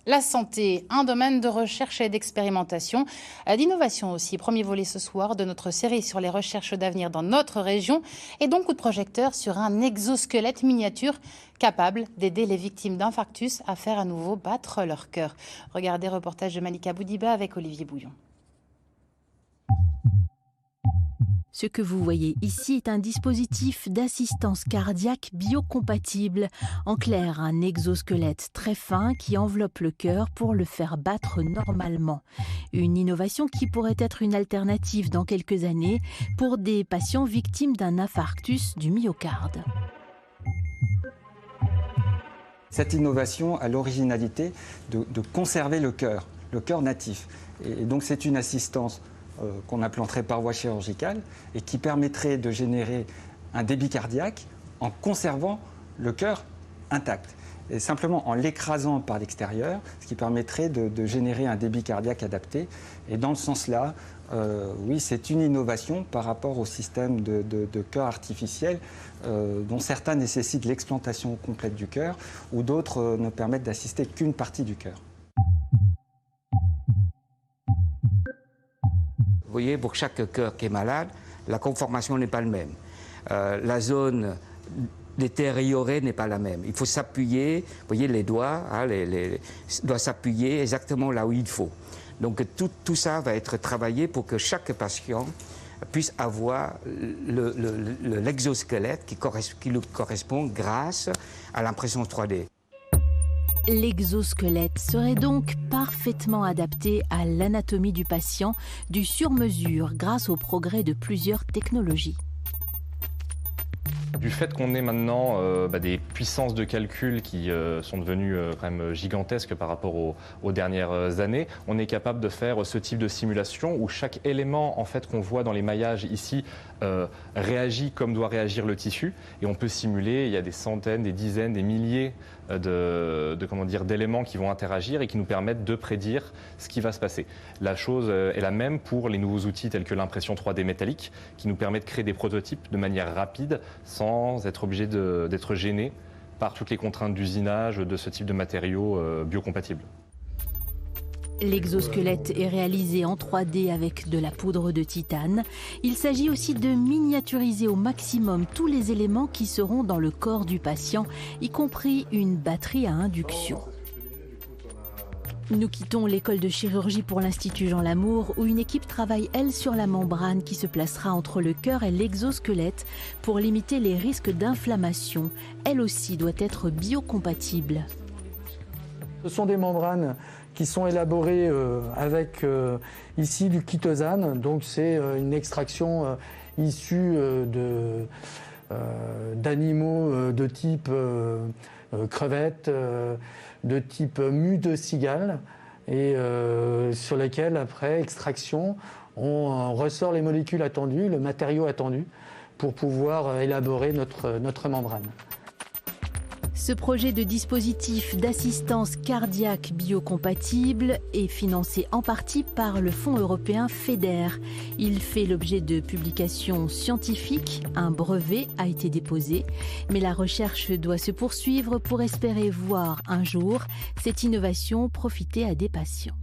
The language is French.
La santé, un domaine de recherche et d'expérimentation, d'innovation aussi. Premier volet ce soir de notre série sur les recherches d'avenir dans notre région. Et donc coup de projecteur sur un exosquelette miniature capable d'aider les victimes d'infarctus à faire à nouveau battre leur cœur. Regardez reportage de Malika Boudiba avec Olivier Bouillon. Ce que vous voyez ici est un dispositif d'assistance cardiaque biocompatible. En clair, un exosquelette très fin qui enveloppe le cœur pour le faire battre normalement. Une innovation qui pourrait être une alternative dans quelques années pour des patients victimes d'un infarctus du myocarde. Cette innovation a l'originalité de conserver le cœur natif. Et donc c'est une assistance qu'on implanterait par voie chirurgicale et qui permettrait de générer un débit cardiaque en conservant le cœur intact. Et simplement en l'écrasant par l'extérieur, ce qui permettrait de générer un débit cardiaque adapté. Et dans ce sens-là, oui, c'est une innovation par rapport au système de cœur artificiel dont certains nécessitent l'explantation complète du cœur ou d'autres ne permettent d'assister qu'une partie du cœur. Vous voyez, pour chaque cœur qui est malade, la conformation n'est pas la même. La zone détériorée n'est pas la même. Il faut s'appuyer, vous voyez les doigts, doit s'appuyer exactement là où il faut. Donc tout ça va être travaillé pour que chaque patient puisse avoir l'exosquelette qui lui correspond grâce à l'impression 3D. L'exosquelette serait donc parfaitement adapté à l'anatomie du patient, du sur-mesure grâce au progrès de plusieurs technologies. Du fait qu'on ait maintenant des puissances de calcul qui sont devenues quand même gigantesques par rapport aux dernières années, on est capable de faire ce type de simulation où chaque élément en fait, qu'on voit dans les maillages ici réagit comme doit réagir le tissu. Et on peut simuler, il y a des centaines, des dizaines, des milliers d'éléments qui vont interagir et qui nous permettent de prédire ce qui va se passer. La chose est la même pour les nouveaux outils tels que l'impression 3D métallique qui nous permet de créer des prototypes de manière rapide sans être obligé d'être gêné par toutes les contraintes d'usinage de ce type de matériaux biocompatibles. L'exosquelette est réalisé en 3D avec de la poudre de titane. Il s'agit aussi de miniaturiser au maximum tous les éléments qui seront dans le corps du patient, y compris une batterie à induction. Nous quittons l'école de chirurgie pour l'Institut Jean Lamour où une équipe travaille, elle, sur la membrane qui se placera entre le cœur et l'exosquelette pour limiter les risques d'inflammation. Elle aussi doit être biocompatible. Ce sont des membranes qui sont élaborées avec ici du chitosane. Donc c'est une extraction issue d'animaux de type crevettes, de type mue de cigale, et sur lesquels, après extraction, on ressort les molécules attendues, le matériau attendu, pour pouvoir élaborer notre membrane. Ce projet de dispositif d'assistance cardiaque biocompatible est financé en partie par le Fonds européen FEDER. Il fait l'objet de publications scientifiques, un brevet a été déposé, mais la recherche doit se poursuivre pour espérer voir un jour cette innovation profiter à des patients.